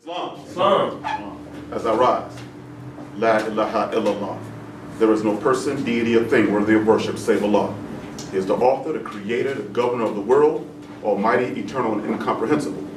Islam. Islam. As I rise. La ilaha illallah. There is no person, deity, or thing worthy of worship save Allah. He is the author, the creator, the governor of the world, almighty, eternal, and incomprehensible.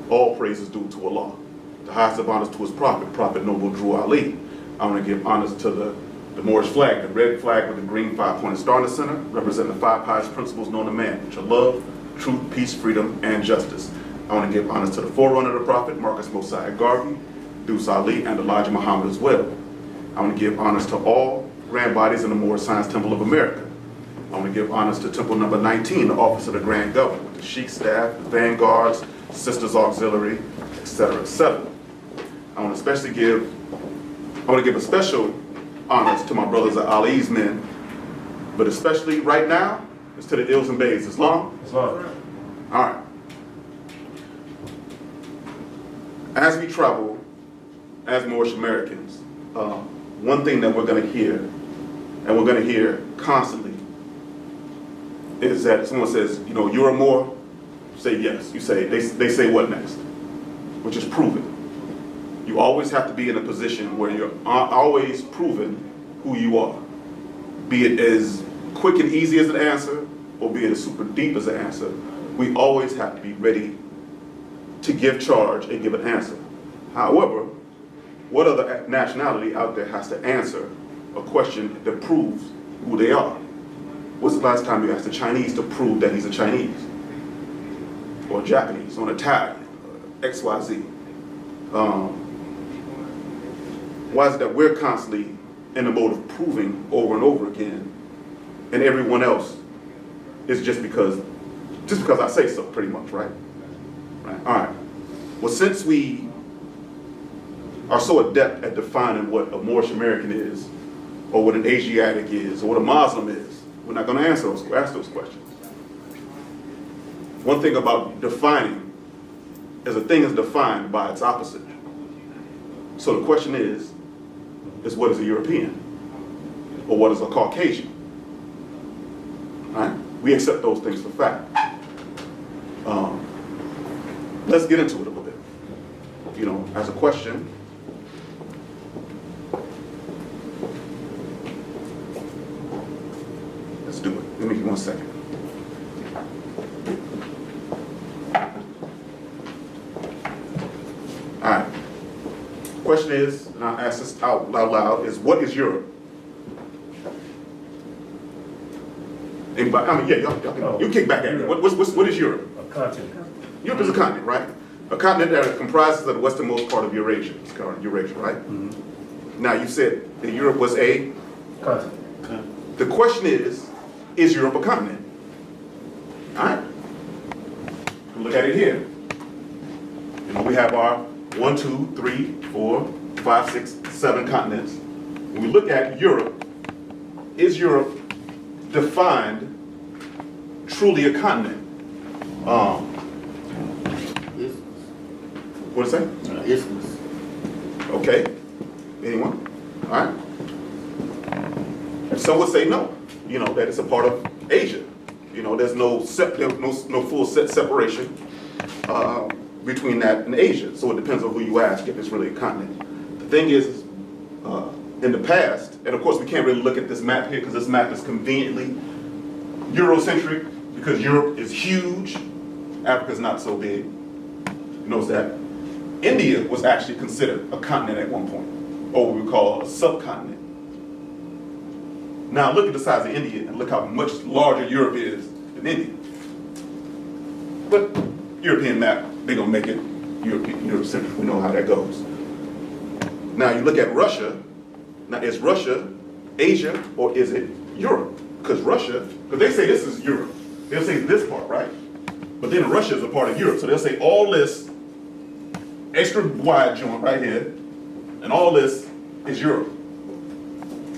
All praise is due to Allah. The highest of honors to his prophet, Prophet Noble Drew Ali. I want to give honors to the Moorish flag, the red flag with the green five-pointed star in the center, representing the five highest principles known to man, which are love, truth, peace, freedom, and justice. I want to give honors to the forerunner of the prophet, Marcus Mosiah Garvey, Deuce Ali, and Elijah Muhammad as well. I want to give honors to all grand bodies in the Moorish Science Temple of America. I want to give honors to Temple number 19, the Office of the Grand Governor, with the Sheik staff, the Vanguards, Sisters Auxiliary, etc., etc. I want to give a special honors to my brothers at Ali's men, but especially right now, it's to the Ills and Bays. Islam? Islam. All right. As we travel, as Moorish Americans, one thing that we're going to hear, and we're going to hear constantly, is that someone says, you know, you're a Moor, say yes. You say, they say what next? Which is prove it. You always have to be in a position where you're always proving who you are. Be it as quick and easy as an answer, or be it as super deep as an answer. We always have to be ready to give charge and give an answer. However, what other nationality out there has to answer a question that proves who they are? What's the last time you asked a Chinese to prove that he's a Chinese? Or Japanese, or an Italian, or XYZ? Why is it that we're constantly in the mode of proving over and over again, and everyone else is just because I say so, pretty much, right? Right. All right. Well, since we are so adept at defining what a Moorish American is, or what an Asiatic is, or what a Muslim is, we're not going to ask those questions. One thing about defining is a thing is defined by its opposite. So the question is what is a European? Or what is a Caucasian? Right? We accept those things for fact. Let's get into it a little bit. You know, as a question, let's do it. Give me 1 second. All right. Question is, and I'll ask this out loud, is what is Europe? Anybody? I mean, yeah, y'all can, you kick back at me. What is Europe? A continent. Europe is a continent, right? A continent that comprises of the westernmost part of Eurasia. It's called Eurasia, right? Mm-hmm. Now, you said that Europe was a continent. The question is Europe a continent? All right? Look at it here. You know, we have our 1, 2, 3, 4, 5, 6, 7 continents. When we look at Europe, is Europe defined truly a continent? What did it say? Isthmus. Okay. Anyone? All right. And some would say no. You know, that it's a part of Asia. You know, there's no full set separation between that and Asia. So it depends on who you ask if it's really a continent. The thing is, in the past, and of course we can't really look at this map here because this map is conveniently Eurocentric because Europe is huge, Africa's not so big. You notice that? India was actually considered a continent at one point, or what we call a subcontinent. Now look at the size of India and look how much larger Europe is than India. But European map, they're gonna make it Eurocentric. We know how that goes. Now you look at Russia. Now is Russia Asia or is it Europe? Because they say this is Europe. They'll say this part, right? But then Russia is a part of Europe. So they'll say all this extra wide joint right here, and all this is Europe.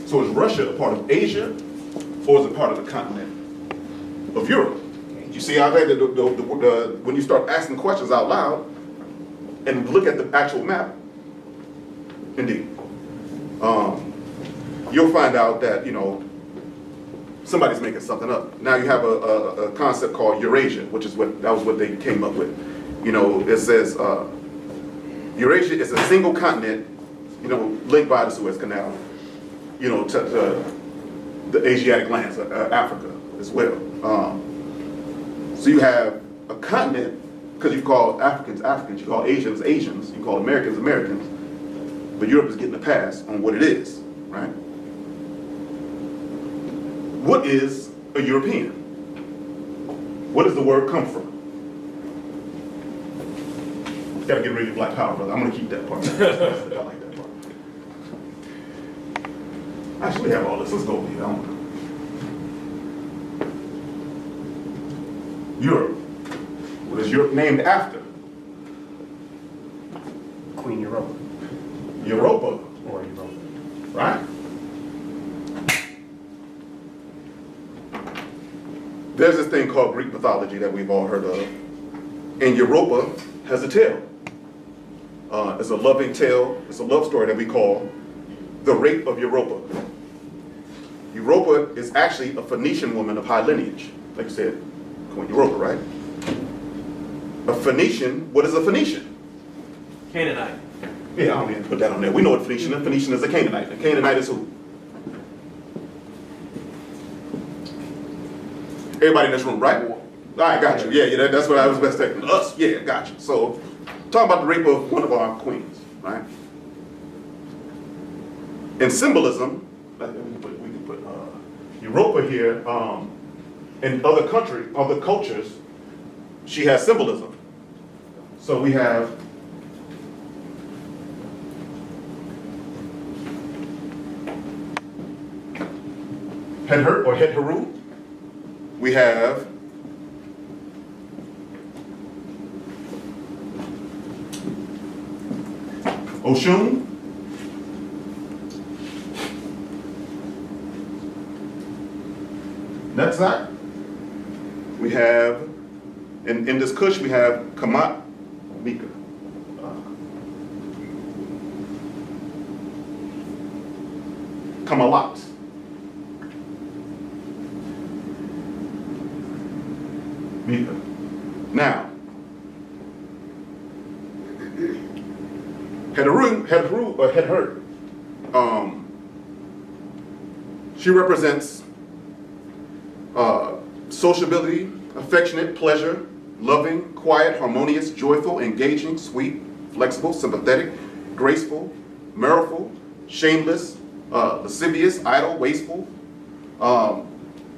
So is Russia a part of Asia, or is it part of the continent of Europe? You see how that when you start asking questions out loud and look at the actual map, indeed, you'll find out that, you know, somebody's making something up. Now you have a concept called Eurasia, which is what they came up with. You know, it says Eurasia is a single continent, linked by the Suez Canal, to the Asiatic lands, Africa as well. So you have a continent, because you call Africans Africans, you call Asians Asians, you call Americans Americans, but Europe is getting a pass on what it is, right? What is a European? Where does the word come from? Gotta get rid of black power, brother. I'm gonna keep that part. I like that part. Actually, we have all this. Let's go over here. I don't know. Europe. What is Europe named after? Queen Europa. Europa, Or Europa. right? There's this thing called Greek mythology that we've all heard of. And Europa has a tale. It's a loving tale. It's a love story that we call the Rape of Europa. Europa is actually a Phoenician woman of high lineage. Like you said, Queen Europa, right? A Phoenician, what is a Phoenician? Canaanite. Yeah, I don't need to put that on there. We know what Phoenician is. Phoenician is a Canaanite. A Canaanite is who? Everybody in this room, right? All right, got you. Yeah, that's what I was best taking. Us, yeah, got you. So, talking about the rape of one of our queens, right? In symbolism, we can put Europa here. In other cultures, she has symbolism. So we have Het Heru. We have Oshun. Next side, we have, in this Kush, we have Kamat Mika. Kamalat. Mika. Now, Het she represents sociability, affectionate, pleasure, loving, quiet, harmonious, joyful, engaging, sweet, flexible, sympathetic, graceful, mirthful, shameless, lascivious, idle, wasteful.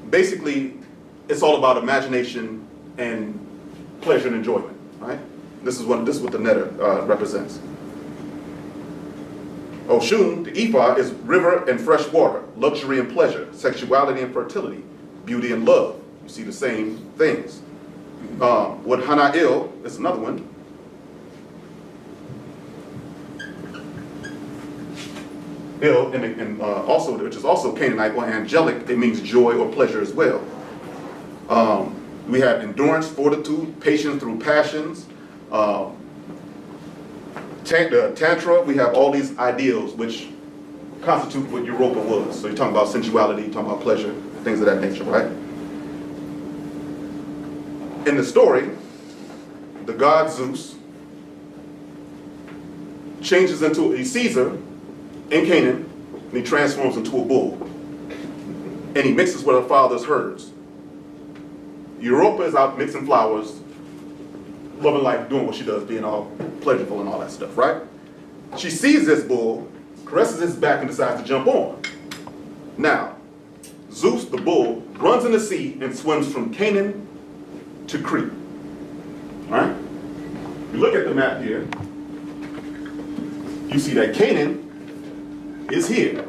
Basically, it's all about imagination and pleasure and enjoyment, right? This is what the netter represents. Oshun, the ephah, is river and fresh water, luxury and pleasure, sexuality and fertility, beauty and love. You see the same things. What Hana'il is another one. Il, and also, which is also Canaanite or angelic, it means joy or pleasure as well. We have endurance, fortitude, patience through passions. Tantra, we have all these ideals which constitute what Europa was. So you're talking about sensuality, you're talking about pleasure, things of that nature, right? In the story, the god Zeus changes into, he sees her in Canaan, and he transforms into a bull. And he mixes with her father's herds. Europa is out mixing flowers, loving life, doing what she does, being all pleasureful and all that stuff, right? She sees this bull, caresses his back, and decides to jump on. Now, Zeus, the bull, runs in the sea and swims from Canaan to Crete. All right? You look at the map here, you see that Canaan is here.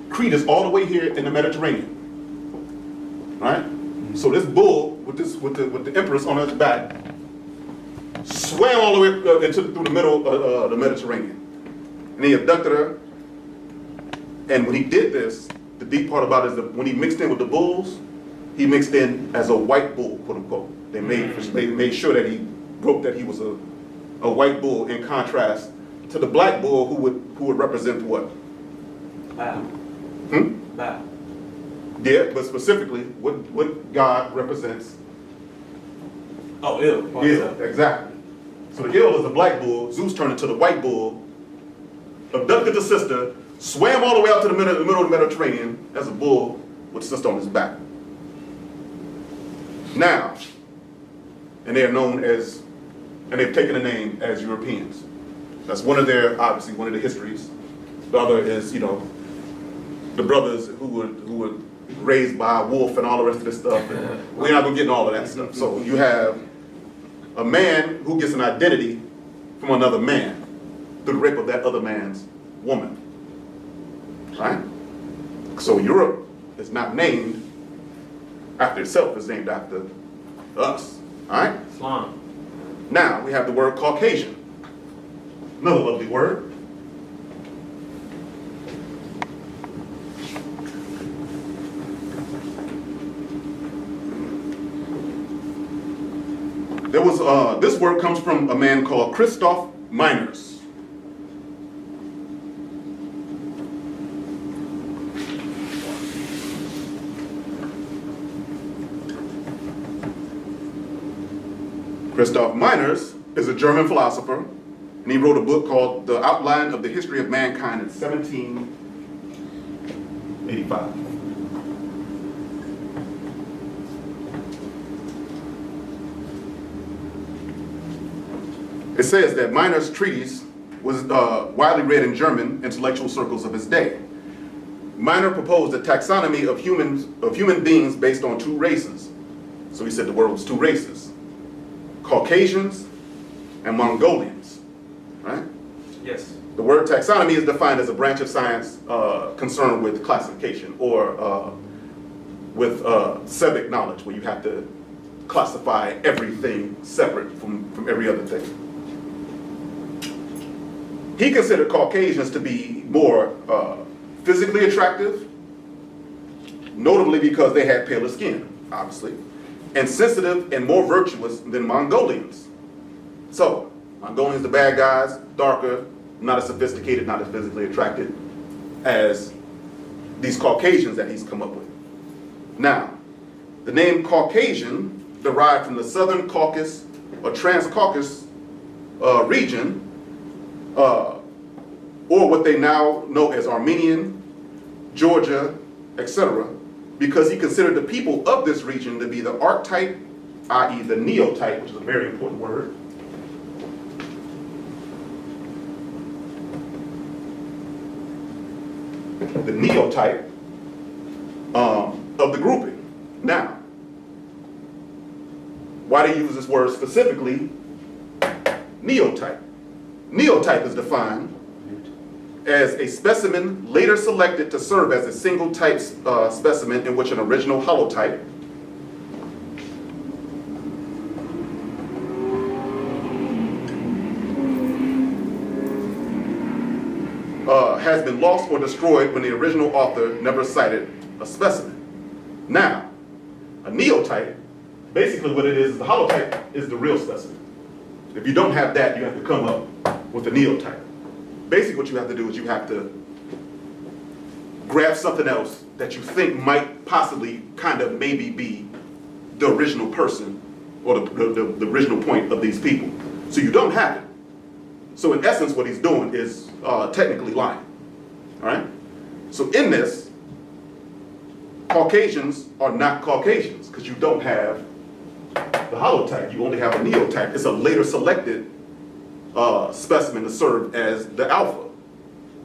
Crete is all the way here in the Mediterranean. All right? So this bull with the empress on his back swam all the way through the middle of the Mediterranean. And he abducted her. And when he did this, the deep part about it is that when he mixed in with the bulls, he mixed in as a white bull, quote unquote. They made sure that he wrote that he was a white bull in contrast to the black bull who would represent what? Bow. Bow. Yeah, but specifically, what God represents? Oh, ill. Yeah, exactly. So the ill is the black bull. Zeus turned into the white bull, abducted the sister, swam all the way out to the middle of the Mediterranean as a bull with a sister on his back. Now, and they are known as, and they've taken the name as Europeans. That's one of their, obviously, one of the histories. The other is, you know, the brothers who were raised by a wolf and all the rest of this stuff. And we're not gonna get into all of that stuff. So you have a man who gets an identity from another man through the rape of that other man's woman, right? So Europe is not named after itself, it's named after us, all right? Islam. Now we have the word Caucasian, another lovely word. There was, this word comes from a man called Christoph Meiners. Christoph Meiners is a German philosopher, and he wrote a book called The Outline of the History of Mankind in 1785. It says that Meiners' treatise was widely read in German intellectual circles of his day. Miner proposed a taxonomy of human beings based on two races. So he said the world was two races: Caucasians and Mongolians, right? Yes. The word taxonomy is defined as a branch of science concerned with classification or with civic knowledge, where you have to classify everything separate from every other thing. He considered Caucasians to be more physically attractive, notably because they had paler skin, obviously, and sensitive and more virtuous than Mongolians. So, Mongolians, the bad guys, darker, not as sophisticated, not as physically attractive as these Caucasians that he's come up with. Now, the name Caucasian derived from the Southern Caucasus or Transcaucasus region, or what they now know as Armenian, Georgia, etc., because he considered the people of this region to be the archetype, i.e. the neotype, which is a very important word, the neotype of the grouping. Now, why do you use this word specifically, neotype? Neotype is defined as a specimen later selected to serve as a single type specimen in which an original holotype has been lost or destroyed when the original author never cited a specimen. Now, a neotype, basically what it is the holotype is the real specimen. If you don't have that, you have to come up with a neotype. Basically what you have to do is you have to grab something else that you think might possibly kind of maybe be the original person or the original point of these people. So you don't have it. So in essence what he's doing is technically lying. All right? So in this, Caucasians are not Caucasians because you don't have the holotype. You only have a neotype. It's a later selected specimen to serve as the alpha.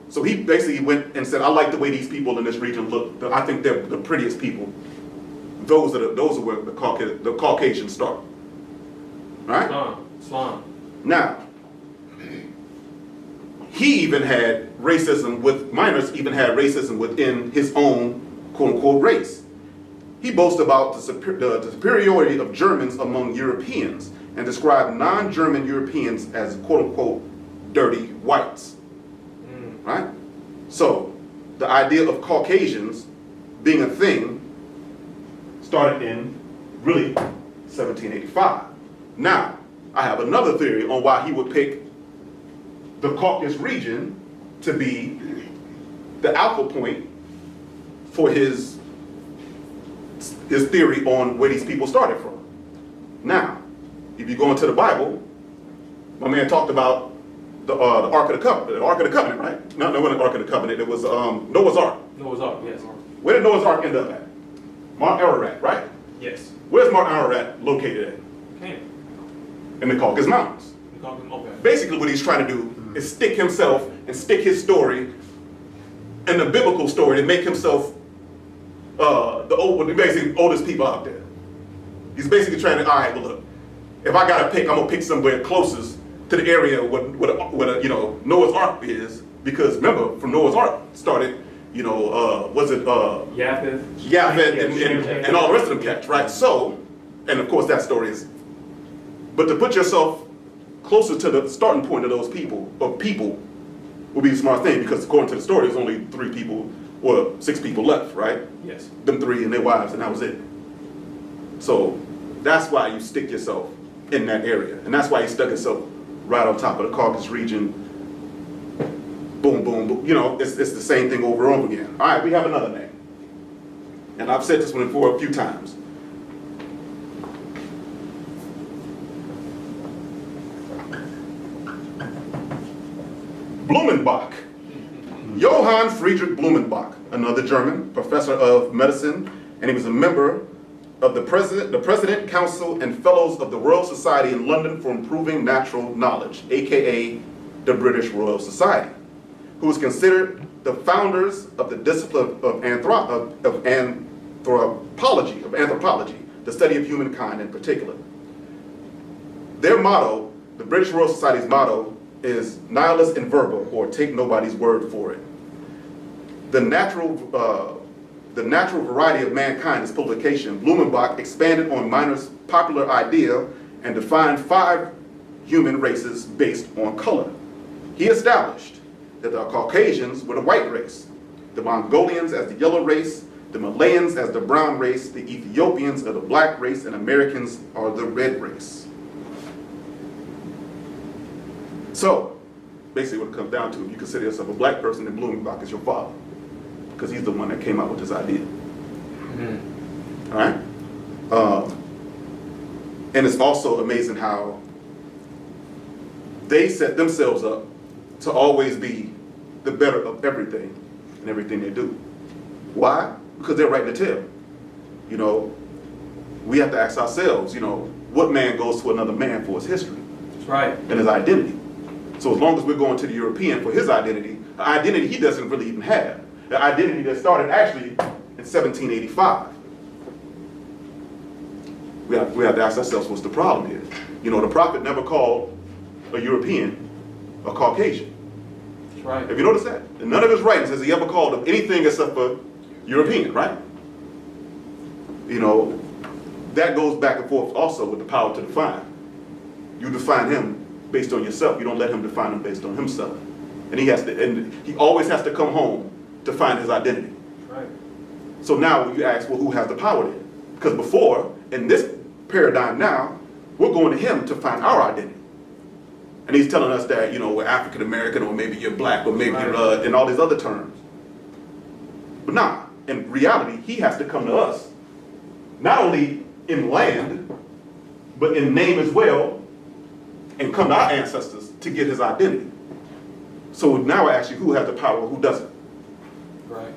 So he basically went and said, I like the way these people in this region look. I think they're the prettiest people. Those are where the Caucasians start. All right? Islam. Now, he even had racism Meiners even had racism within his own quote-unquote race. He boasts about the superiority of Germans among Europeans and described non-German Europeans as quote-unquote dirty whites. Right? So, the idea of Caucasians being a thing started in really 1785. Now, I have another theory on why he would pick the Caucasus region to be the alpha point for his theory on where these people started from. Now, if you go into the Bible, My man talked about the Ark of the Covenant. The Ark of the Covenant, right? No, it wasn't the Ark of the Covenant. It was Noah's Ark. Noah's Ark, yes. Where did Noah's Ark end up at? Mount Ararat, right? Yes. Where's Mount Ararat located at? Canaan. In the Caucasus Mountains. Okay. Basically, what he's trying to do is stick himself and stick his story in the biblical story to make himself basically oldest people out there. He's basically trying to, all right, well look, if I gotta pick, I'm gonna pick somewhere closest to the area where Noah's Ark is, because remember, from Noah's Ark started, was it Japheth and all the rest of them cats, right? So, and of course that story is, but to put yourself closer to the starting point of those people, would be a smart thing, because according to the story, there's only 3 people, or 6 people left, right? Yes. Them 3 and their wives, and that was it. So that's why you stick yourself in that area. And that's why he stuck himself right on top of the Caucasus region. Boom, boom, boom. It's the same thing over and over again. All right, we have another name. And I've said this one before a few times. Blumenbach. Johann Friedrich Blumenbach, another German professor of medicine, and he was a member of the President Council and Fellows of the Royal Society in London for Improving Natural Knowledge, aka the British Royal Society, who was considered the founders of the discipline of anthropology, the study of humankind in particular. Their motto, the British Royal Society's motto, is nihilus in verba, or take nobody's word for it. The natural variety of mankind, this publication, Blumenbach expanded on Miner's popular idea and defined 5 human races based on color. He established that the Caucasians were the white race, the Mongolians as the yellow race, the Malayans as the brown race, the Ethiopians are the black race, and Americans are the red race. So, basically what it comes down to, if you consider yourself a black person, then Blumenbach is your father, because he's the one that came out with this idea. Mm-hmm. All right? And it's also amazing how they set themselves up to always be the better of everything and everything they do. Why? Because they're right in the tail. We have to ask ourselves, what man goes to another man for his history? That's right. And his identity. So as long as we're going to the European for his identity, an identity he doesn't really even have. The identity that started actually in 1785. We have to ask ourselves what's the problem here. The prophet never called a European a Caucasian. That's right. Have you noticed that? In none of his writings has he ever called him anything except for European, right? That goes back and forth also with the power to define. You define him based on yourself. You don't let him define him based on himself. And he always has to come home to find his identity. Right. So now when you ask, well, who has the power then? Because before, in this paradigm now, we're going to him to find our identity. And he's telling us that, we're African American, or maybe you're black, or maybe you're, and all these other terms. But nah, in reality, he has to come to us, not only in land, but in name as well, and come to our ancestors to get his identity. So now I ask you, who has the power, who doesn't? Right.